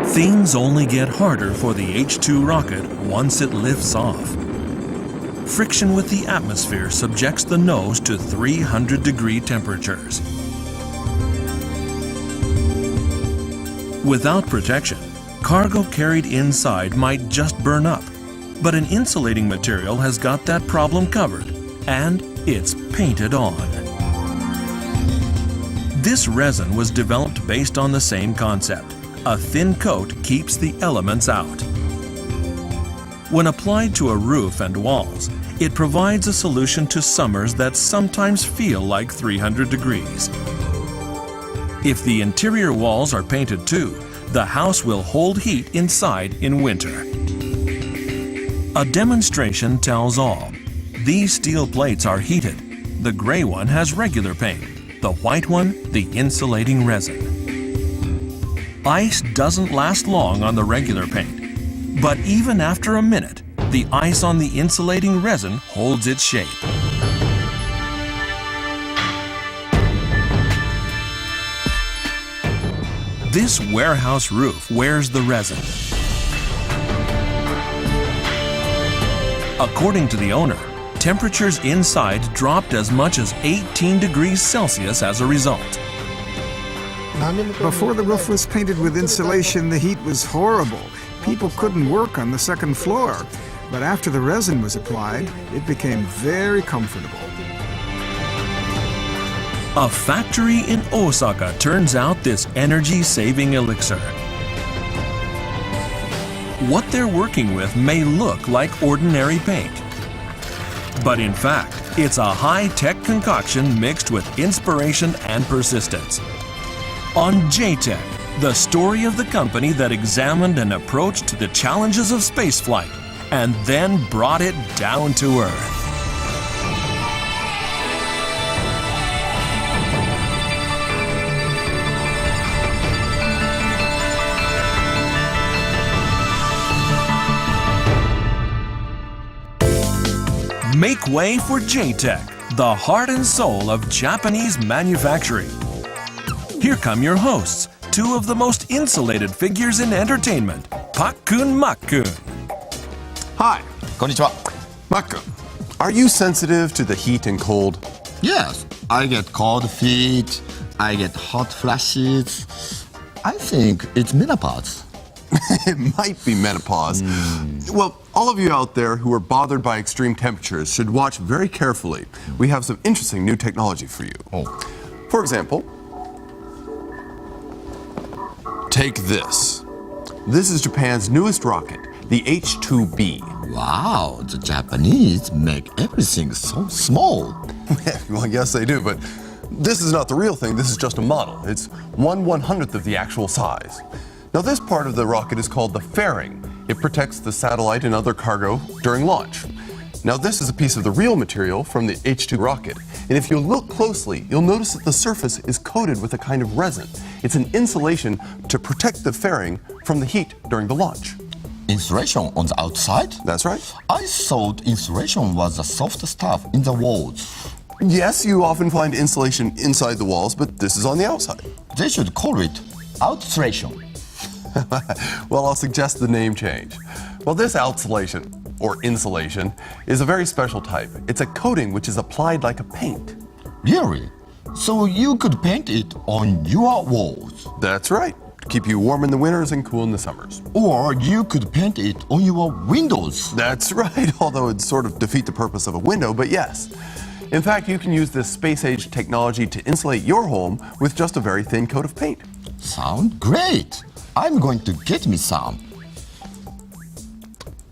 Things only get harder for the H-2 rocket once it lifts off. Friction with the atmosphere subjects the nose to 300-degree temperatures. Without protection, cargo carried inside might just burn up, but an insulating material has got that problem covered, and it's painted on. This resin was developed based on the same concept. A thin coat keeps the elements out. When applied to a roof and walls, it provides a solution to summers that sometimes feel like 300 degrees. If the interior walls are painted too, the house will hold heat inside in winter. A demonstration tells all. These steel plates are heated. The gray one has regular paint, the white one the insulating resin. Ice doesn't last long on the regular paint, but even after a minute, the ice on the insulating resin holds its shape. This warehouse roof wears the resin. According to the owner, temperatures inside dropped as much as 18 degrees Celsius as a result. Before the roof was painted with insulation, the heat was horrible. People couldn't work on the second floor. But after the resin was applied, it became very comfortable. A factory in Osaka turns out this energy-saving elixir. What they're working with may look like ordinary paint. But in fact, it's a high-tech concoction mixed with inspiration and persistence. On JAXA, the story of the company that examined and approached the challenges of spaceflight and then brought it down to Earth. Make way for JAXA, the heart and soul of Japanese manufacturing. Here come your hosts, two of the most insulated figures in entertainment, Pak-kun, Mak-kun. Hi. Konnichiwa. Mak-kun, are you sensitive to the heat and cold? Yes, I get cold feet, I get hot flashes. I think it's menopause. It might be menopause. Well, all of you out there who are bothered by extreme temperatures should watch very carefully. We have some interesting new technology for you. Oh. For example, take this. This is Japan's newest rocket, the H-2B. Wow, the Japanese make everything so small. Well, yes, they do, but this is not the real thing. This is just a model. It's 1/100th of the actual size. Now, this part of the rocket is called the fairing. It protects the satellite and other cargo during launch. Now, this is a piece of the real material from the H-2 rocket. And if you look closely, you'll notice that the surface is coated with a kind of resin. It's an insulation to protect the fairing from the heat during the launch. Insulation on the outside? That's right. I thought insulation was the soft stuff in the walls. Yes, you often find insulation inside the walls, but this is on the outside. They should call it outsulation. Well, I'll suggest the name change. Well, this outsulation, or insulation, is a very special type. It's a coating which is applied like a paint. Really? So you could paint it on your walls? That's right. Keep you warm in the winters and cool in the summers. Or you could paint it on your windows? That's right, although it'd sort of defeat the purpose of a window, but yes. In fact, you can use this space-age technology to insulate your home with just a very thin coat of paint. Sound great! I'm going to get me some.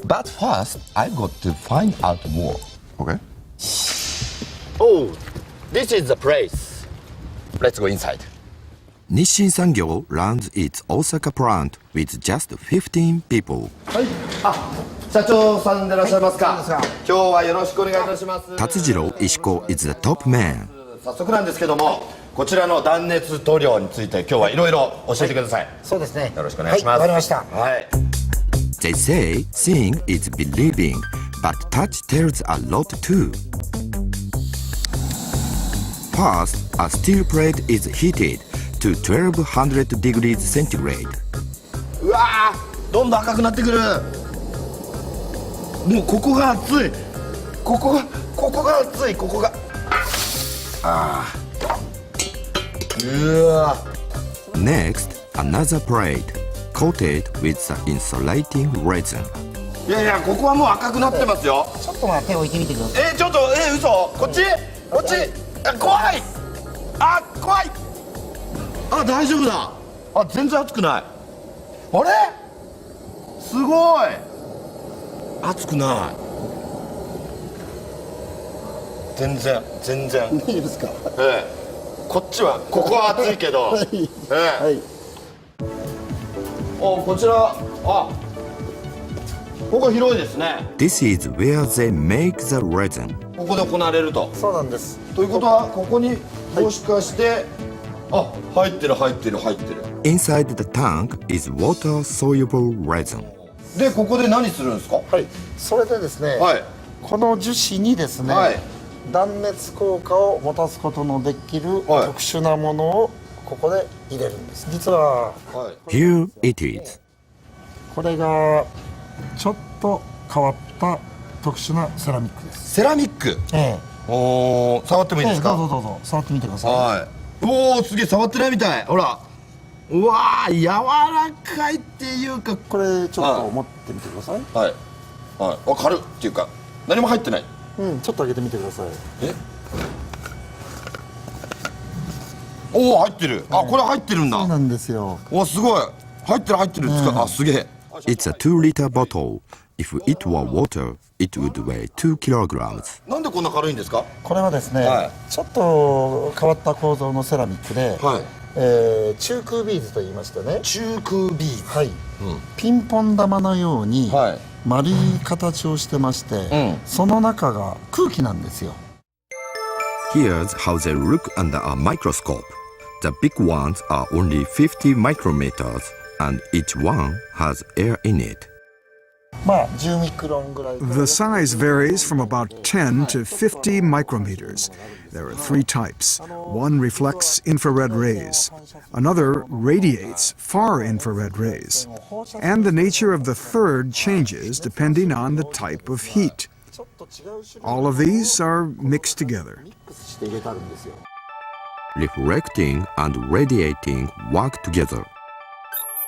But first, I got to find out more. Okay. Oh, this is the place. Let's go inside. Nisshin Sangyo runs its Osaka plant with just 15 people. 社長さんでいらっしゃいますか。今日はよろしくお願いいたします。 Tatsujiro Ishiko is the top man. 早速なんですけども、こちらの断熱塗料について今日はいろいろ教えてください。そうですね。よろしくお願いします。はい、わかりました。はい。 They say seeing is believing, but touch tells a lot too. First, A steel plate is heated to 1200 degrees centigrade. うわー、どんどん赤くなってくる。もうここが熱い。ここが熱い。ここが。あー。うわ。Next, another plate coated with the insulating resin. いやいや、ここはもう赤くなってますよ。ちょっと手を置いてみてください。ちょっと、嘘？こっち？あ、怖い。あ、怖い。あ、大丈夫だ。あ、全然熱くない。あれ？すごい。熱くない。全然。いいですか。ここは熱いけど。はい。こちら、ここ広いですね。 This is where they make the resin. ここで行われると。そうなんです。ということは、ここにもしかして、入ってる。 Inside the tank is water-soluble resin. で、ここで何するんですか？はい。それでですね、はいこの樹脂にですね、はい断熱効果を持たすことのできるはい特殊なものをここで入れるんです。実ははい。 Here it is. これがちょっと変わった特殊なセラミックです。セラミック。触ってもいいですか？どうぞ触ってみてください。はい。おお、すげえ、触ってないみたい。ほら。うわー、柔らかいっていうか。これちょっと持ってみてください。はい。軽いっていうか、何も入ってない。ちょっと開けてみてください。おお、入ってる。これ入ってるんだ。そうなんですよ。お、すごい。入ってる。すげえ。 It's a 2-liter bottle. If it were water, it would weigh 2 kilograms. なんでこんな軽いんですか？これはですね、はいちょっと変わった構造のセラミックで、はい。中空ビーズと言いましてね、中空ビーズ。はい、ピンポン玉のようにはい丸い形をしてまして、その中が空気なんですよ。 Here's how they look under a microscope. The big ones are only 50 micrometers, and each one has air in it. まあ10ミクロンぐらい。 The size varies from about 10 to 50 micrometers. There are three types. One reflects infrared rays. Another radiates far infrared rays. And the nature of the third changes depending on the type of heat. All of these are mixed together. ミックスして入れてあるんですよ。 Reflecting and radiating work together.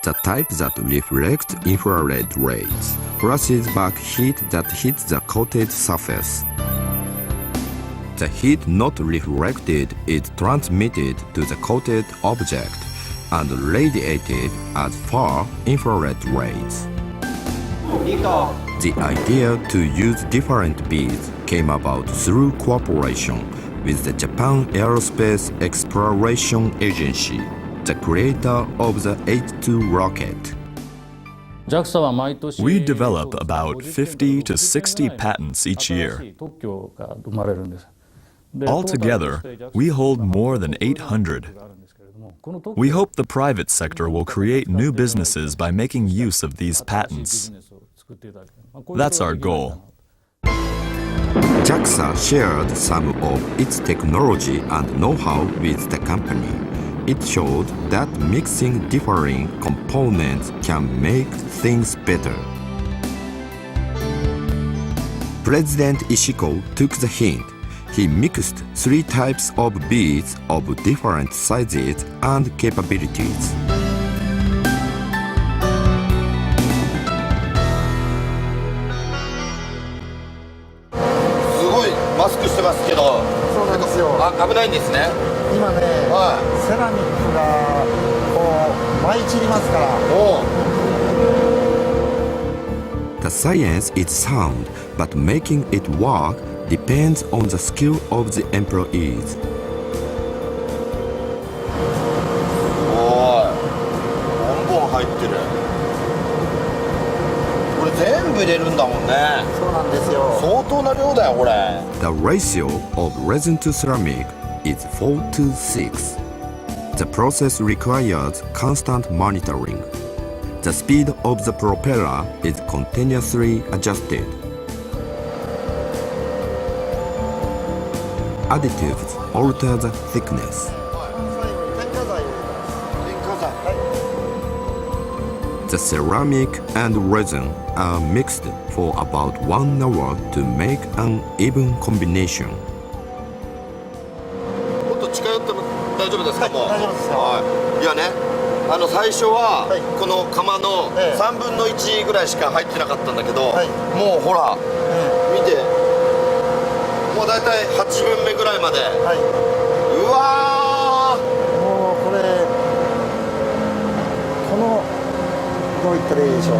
The type that reflects infrared rays flashes back heat that hits the coated surface. The heat not reflected is transmitted to the coated object and radiated as far infrared rays. The idea to use different beads came about through cooperation with the Japan Aerospace Exploration Agency, the creator of the H2 rocket. We develop about 50 to 60 patents each year. Altogether, we hold more than 800. We hope the private sector will create new businesses by making use of these patents. That's our goal. JAXA shared some of its technology and know-how with the company. It showed that mixing differing components can make things better. President Ishiko took the hint. He mixed 3 types of beads of different sizes and capabilities. すごいマスクしてますけど。そうなんですよ。危ないんですね。今ね、セラミックがこう舞い散りますから。The science is sound, but making it work depends on the skill of the employees. ボンボン入ってる。これ全部入れるんだもんね。そうなんですよ。相当な量だよこれ。 The ratio of resin to ceramic is 4 to 6. The process requires constant monitoring. The speed of the propeller is continuously adjusted. additives alter the thickness. The ceramic and resin are mixed for about 1 hour to make an even combination. もっと近寄っても大丈夫ですか？もう大丈夫ですよ。いやね、最初はこの釜の3分の1ぐらいしか入ってなかったんだけど、もうほら、見て、もう大体8分目ぐらいまで、うわー、もうこれこのどう言ったらいいでしょう、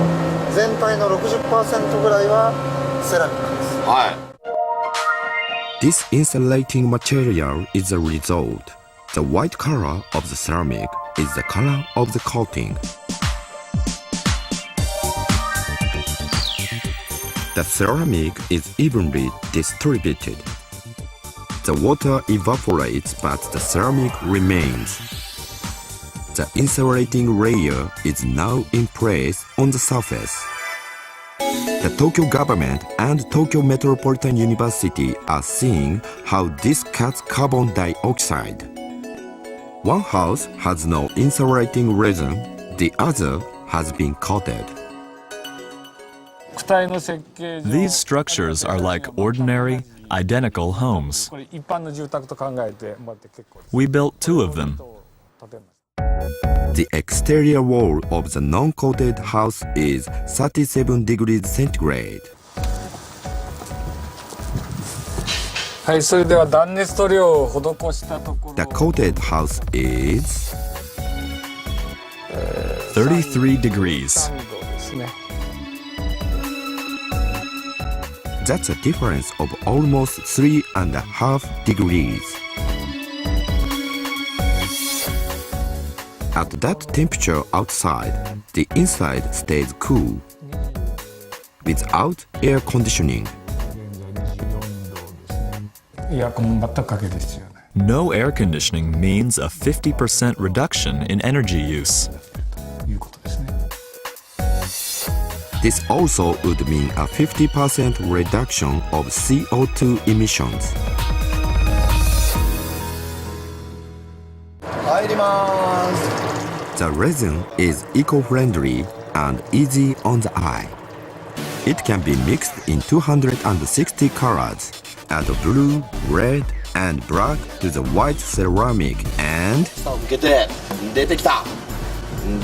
全体の 60% ぐらいはセラミックです。はい。 This insulating material is the result. The white color of the ceramic is the color of the coating. The ceramic is evenly distributed. The water evaporates, but the ceramic remains. The insulating layer is now in place on the surface. The Tokyo government and Tokyo Metropolitan University are seeing how this cuts carbon dioxide. One house has no insulating resin, the other has been coated. These structures are like ordinary, identical homes. We built 2 of them. The exterior wall of the non-coated house is 37 degrees centigrade. はい、それでは断熱塗料を施したところ The coated house is 33 degrees. 3度ですね。 That's a difference of almost 3.5 degrees. At that temperature outside, the inside stays cool. Without air conditioning, エアコン全くかける必要ない。 No air conditioning means a 50% reduction in energy use. ということですね。 this also would mean a 50% reduction of CO2 emissions. 入ります。 The resin is eco-friendly and easy on the eye. It can be mixed in 260 colors. Add blue, red, and black to the white ceramic and さあ、向けて出てきた。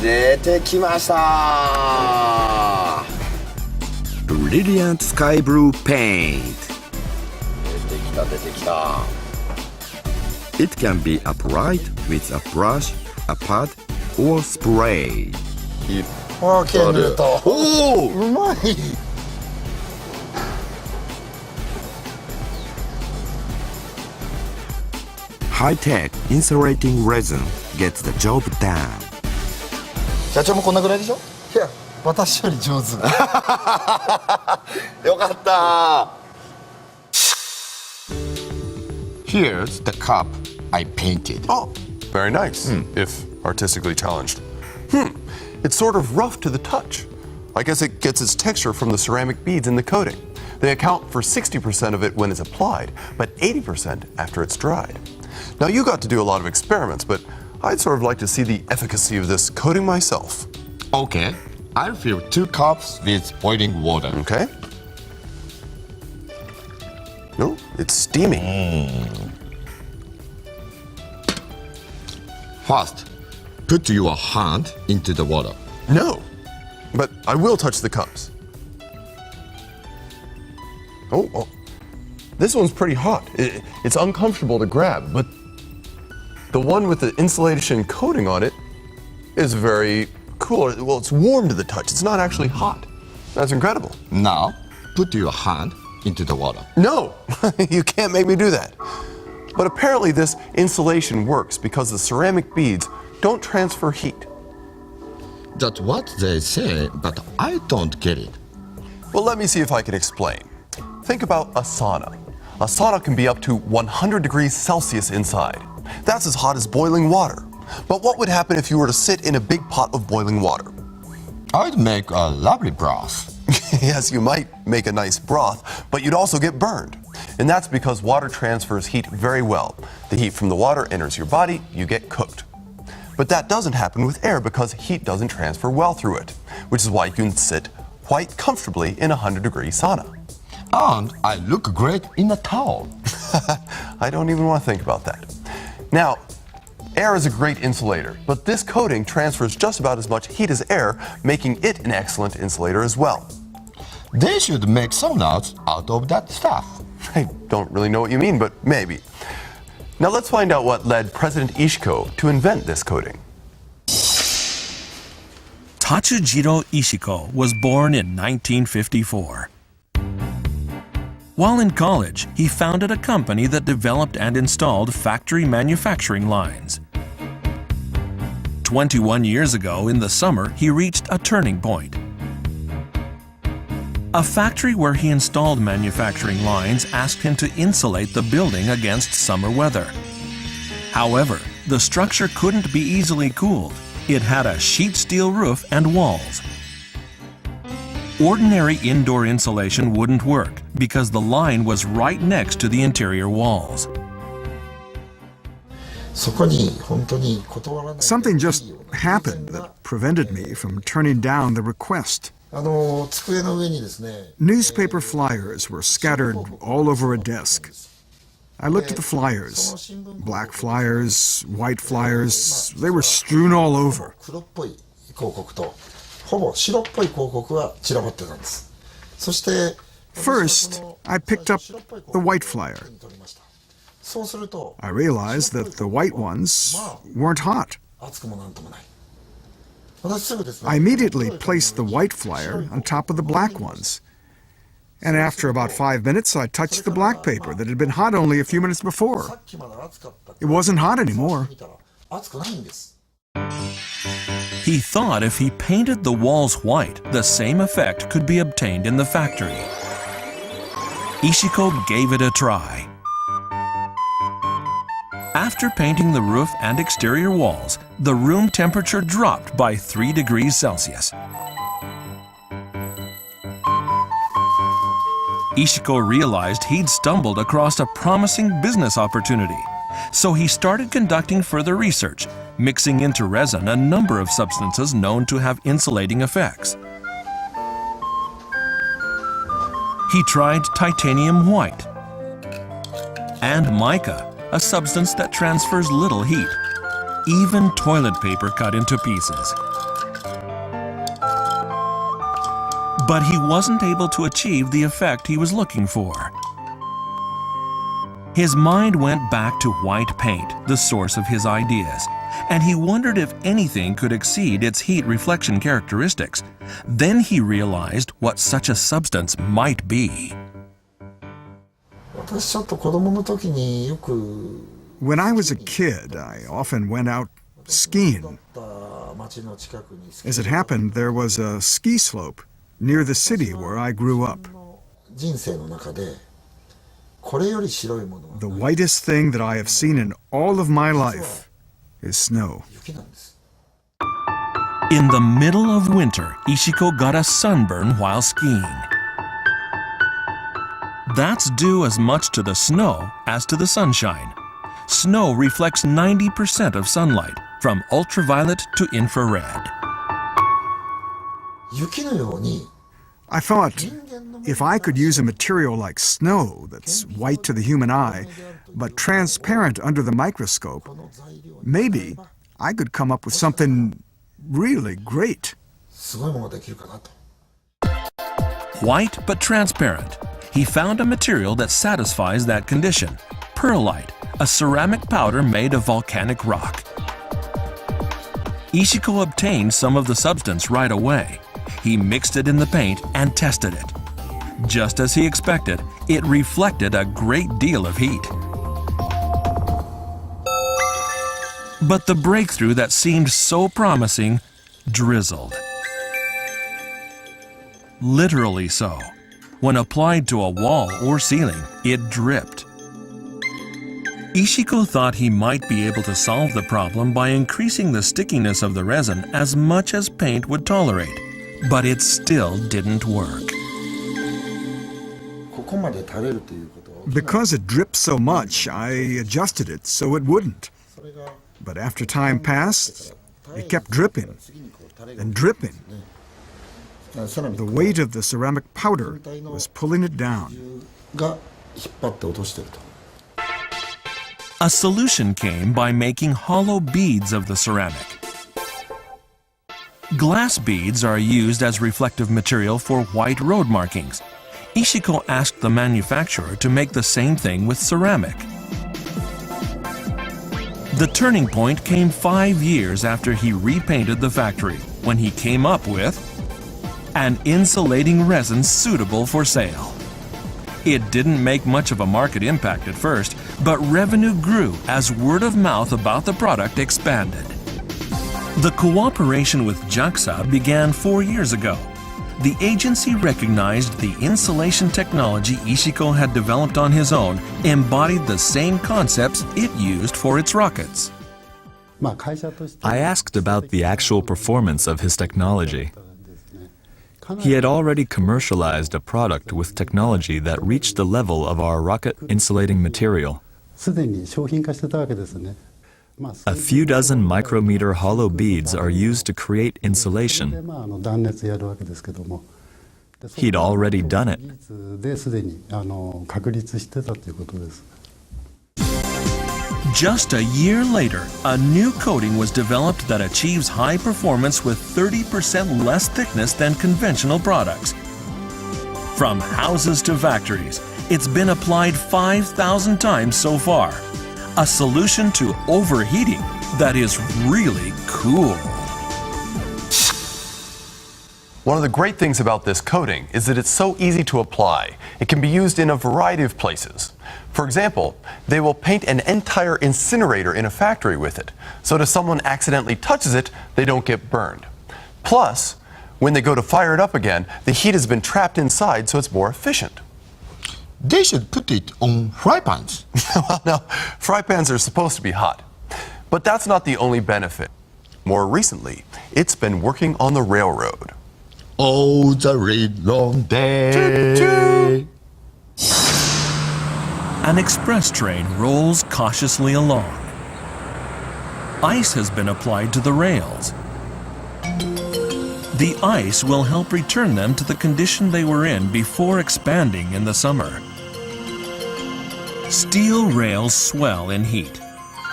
出てきました。 brilliant sky blue paint. 出てきた出てきた。 It can be applied with a brush, a pad, or spray. ああ、綺麗に塗れた。おお。うまい。 High-tech insulating resin gets the job done. 社長もこんなぐらいでしょ。いや、私より上手。よかった。 Here's the cup I painted. Oh, very nice, if artistically challenged. It's sort of rough to the touch. I guess it gets its texture from the ceramic beads in the coating. They account for 60% of it when it's applied, but 80% after it's dried. Now, you got to do a lot of experiments, but I'd sort of like to see the efficacy of this coating myself. Okay, I'll fill 2 cups with boiling water. Okay? No, it's steaming. First, put your hand into the water. No, but I will touch the cups. Oh, this one's pretty hot. It's uncomfortable to grab, but the one with the insulation coating on it is very cool. Well, it's warm to the touch. It's not actually hot. That's incredible. Now, put your hand into the water. No, you can't make me do that. But apparently this insulation works because the ceramic beads don't transfer heat. That's what they say, but I don't get it. Well, let me see if I can explain. Think about a sauna. A sauna can be up to 100 degrees Celsius inside. That's as hot as boiling water. But what would happen if you were to sit in a big pot of boiling water? I'd make a lovely broth. Yes, you might make a nice broth, but you'd also get burned. And that's because water transfers heat very well. The heat from the water enters your body, you get cooked. But that doesn't happen with air because heat doesn't transfer well through it, which is why you can sit quite comfortably in a 100-degree sauna. And I look great in a towel. I don't even want to think about that. Now, air is a great insulator, but this coating transfers just about as much heat as air, making it an excellent insulator as well. They should make saunas out of that stuff. I don't really know what you mean, but maybe. Now let's find out what led President Ishiko to invent this coating. Tatsujiro Ishiko was born in 1954. While in college, he founded a company that developed and installed factory manufacturing lines. 21 years ago, in the summer, he reached a turning point. A factory where he installed manufacturing lines asked him to insulate the building against summer weather. However, the structure couldn't be easily cooled. It had a sheet steel roof and walls. Ordinary indoor insulation wouldn't work because the line was right next to the interior walls. Something just happened that prevented me from turning down the request. Newspaper flyers were scattered all over a desk. I looked at the flyers. Black flyers, white flyers, they were strewn all over. First, I picked up the white flyer. I realized that the white ones weren't hot. I immediately placed the white flyer on top of the black ones. And after about 5 minutes, I touched the black paper that had been hot only a few minutes before. It wasn't hot anymore. He thought if he painted the walls white, the same effect could be obtained in the factory. Ishiko gave it a try. After painting the roof and exterior walls, the room temperature dropped by 3 degrees Celsius. Ishiko realized he'd stumbled across a promising business opportunity. So he started conducting further research, mixing into resin a number of substances known to have insulating effects. He tried titanium white and mica, a substance that transfers little heat, even toilet paper cut into pieces. But he wasn't able to achieve the effect he was looking for. His mind went back to white paint, the source of his ideas, and he wondered if anything could exceed its heat reflection characteristics. Then he realized what such a substance might be. When I was a kid, I often went out skiing. As it happened, there was a ski slope near the city where I grew up. The whitest thing that I have seen in all of my life is snow. In the middle of winter, Ishiko got a sunburn while skiing. That's due as much to the snow as to the sunshine. Snow reflects 90% of sunlight, from ultraviolet to infrared. I thought, if I could use a material like snow that's white to the human eye, but transparent under the microscope, maybe I could come up with something really great. White but transparent, he found a material that satisfies that condition: perlite, a ceramic powder made of volcanic rock. Ishiko obtained some of the substance right away. He mixed it in the paint and tested it. Just as he expected, it reflected a great deal of heat. But the breakthrough that seemed so promising drizzled. Literally so. When applied to a wall or ceiling, it dripped. Ishiko thought he might be able to solve the problem by increasing the stickiness of the resin as much as paint would tolerate, but it still didn't work. Because it dripped so much, I adjusted it so it wouldn't. But after time passed, it kept dripping and dripping. The weight of the ceramic powder was pulling it down. A solution came by making hollow beads of the ceramic. Glass beads are used as reflective material for white road markings. Ishiko asked the manufacturer to make the same thing with ceramic. The turning point came 5 years after he repainted the factory, when he came up with an insulating resin suitable for sale. It didn't make much of a market impact at first, but revenue grew as word of mouth about the product expanded. The cooperation with JAXA began 4 years ago. The agency recognized the insulation technology Ishiko had developed on his own embodied the same concepts it used for its rockets. I asked about the actual performance of his technology. He had already commercialized a product with technology that reached the level of our rocket insulating material. A few dozen micrometer hollow beads are used to create insulation. He'd already done it. Just a year later, a new coating was developed that achieves high performance with 30% less thickness than conventional products. From houses to factories, it's been applied 5,000 times so far. A solution to overheating that is really cool. One of the great things about this coating is that it's so easy to apply. It can be used in a variety of places. For example, they will paint an entire incinerator in a factory with it, so that if someone accidentally touches it, they don't get burned. Plus, when they go to fire it up again, the heat has been trapped inside, so it's more efficient. They should put it on fry pans. Well, now, fry pans are supposed to be hot. But that's not the only benefit. More recently, it's been working on the railroad. Oh, the red long day. An express train rolls cautiously along. Ice has been applied to the rails. The ice will help return them to the condition they were in before expanding in the summer. Steel rails swell in heat.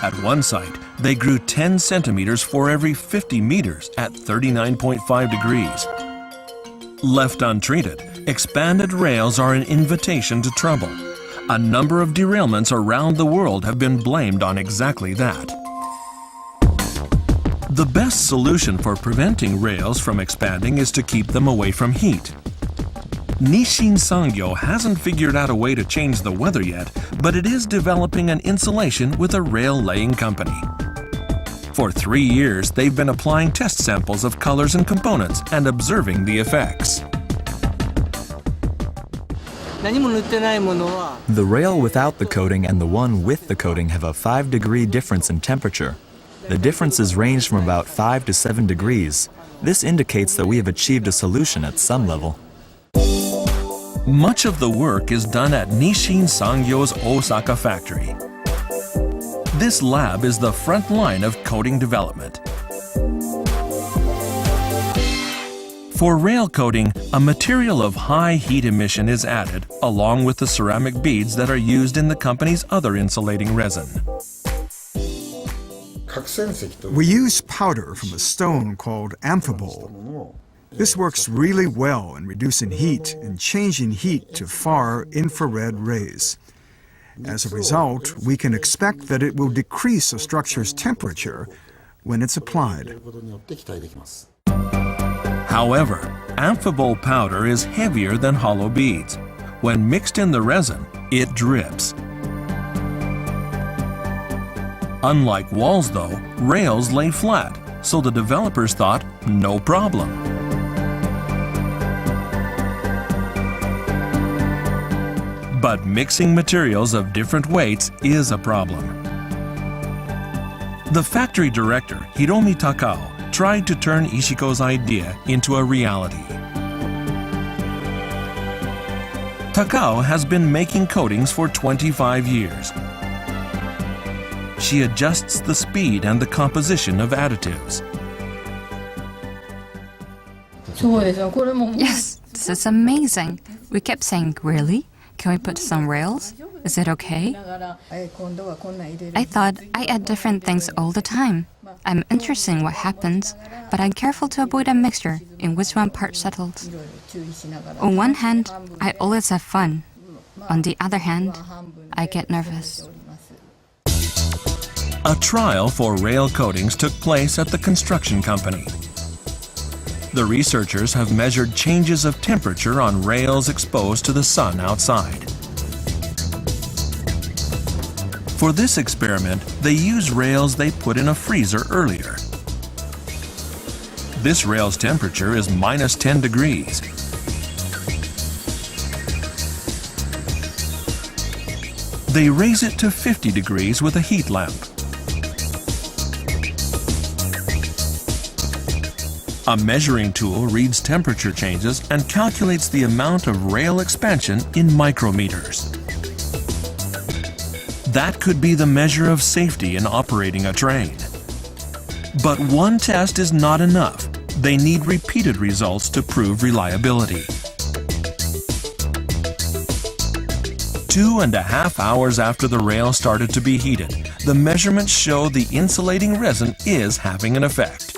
At one site, they grew 10 centimeters for every 50 meters at 39.5 degrees. Left untreated, expanded rails are an invitation to trouble. A number of derailments around the world have been blamed on exactly that. The best solution for preventing rails from expanding is to keep them away from heat. Nishin Sangyo hasn't figured out a way to change the weather yet, but it is developing an insulation with a rail laying company. For 3 years, they've been applying test samples of colors and components and observing the effects. The rail without the coating and the one with the coating have a 5-degree difference in temperature. The differences range from about 5 to 7 degrees. This indicates that we have achieved a solution at some level. Much of the work is done at Nishin Sangyo's Osaka factory. This lab is the front line of coating development. For rail coating, a material of high heat emission is added, along with the ceramic beads that are used in the company's other insulating resin. We use powder from a stone called amphibole. This works really well in reducing heat and changing heat to far infrared rays. As a result, we can expect that it will decrease a structure's temperature when it's applied. However, amphibole powder is heavier than hollow beads. When mixed in the resin, it drips. Unlike walls though, rails lay flat, so the developers thought, no problem. But mixing materials of different weights is a problem. The factory director, Hiromi Takao, tried to turn Ishiko's idea into a reality. Takao has been making coatings for 25 years. She adjusts the speed and the composition of additives. Yes, this is amazing. We kept saying, really? Can we put some rails? Is it okay? I thought I add different things all the time. I'm interested in what happens, but I'm careful to avoid a mixture in which one part settles. On one hand, I always have fun. On the other hand, I get nervous. A trial for rail coatings took place at the construction company. The researchers have measured changes of temperature on rails exposed to the sun outside. For this experiment, they use rails they put in a freezer earlier. This rail's temperature is -10 degrees. They raise it to 50 degrees with a heat lamp. A measuring tool reads temperature changes and calculates the amount of rail expansion in micrometers. That could be the measure of safety in operating a train. But one test is not enough. They need repeated results to prove reliability. 2.5 hours after the rail started to be heated, the measurements show the insulating resin is having an effect.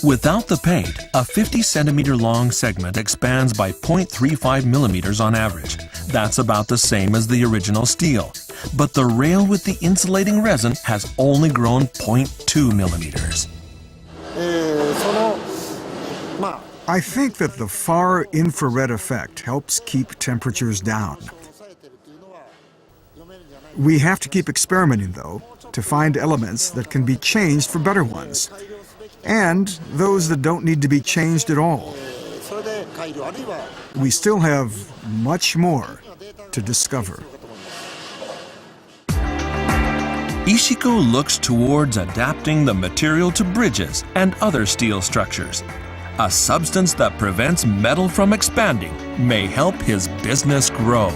Without the paint, a 50-centimeter long segment expands by 0.35 millimeters on average. That's about the same as the original steel. But the rail with the insulating resin has only grown 0.2 millimeters. I think that the far infrared effect helps keep temperatures down. We have to keep experimenting, though, to find elements that can be changed for better ones, and those that don't need to be changed at all. We still have much more to discover. Ishiko looks towards adapting the material to bridges and other steel structures. A substance that prevents metal from expanding may help his business grow.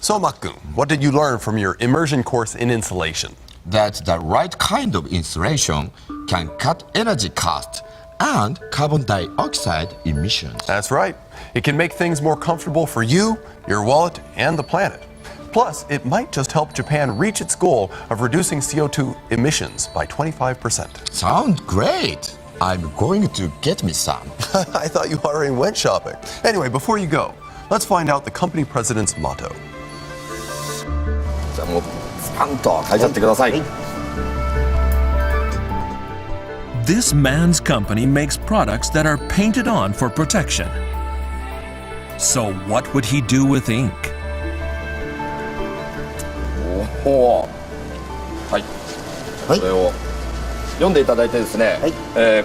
So, Mak-kun, what did you learn from your immersion course in insulation? That the right kind of insulation can cut energy cost and carbon dioxide emissions. That's right. It can make things more comfortable for you, your wallet, and the planet. Plus, it might just help Japan reach its goal of reducing CO2 emissions by 25%. Sound great. I'm going to get me some. I thought you already went shopping. Anyway, before you go, let's find out the company president's motto. This man's company makes products that are painted on for protection. So what would he do with ink? はい、これを読んでいただいてですね、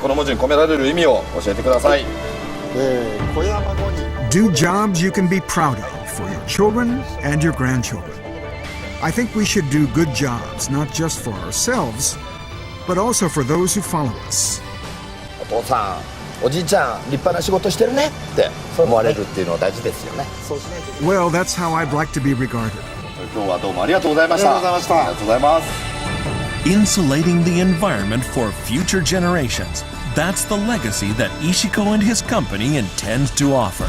この文字に込められる意味を教えてください。Do jobs you can be proud of for your children and your grandchildren. I think we should do good jobs, not just for ourselves, but also for those who follow us. お父さん、おじいちゃん、立派な仕事してるねって思われるっていうのは大事ですよね。Well, that's how I'd like to be regarded. 今日はどうもありがとうございました。ありがとうございます。Insulating the environment for future generations. That's the legacy that Ishiko and his company intend to offer.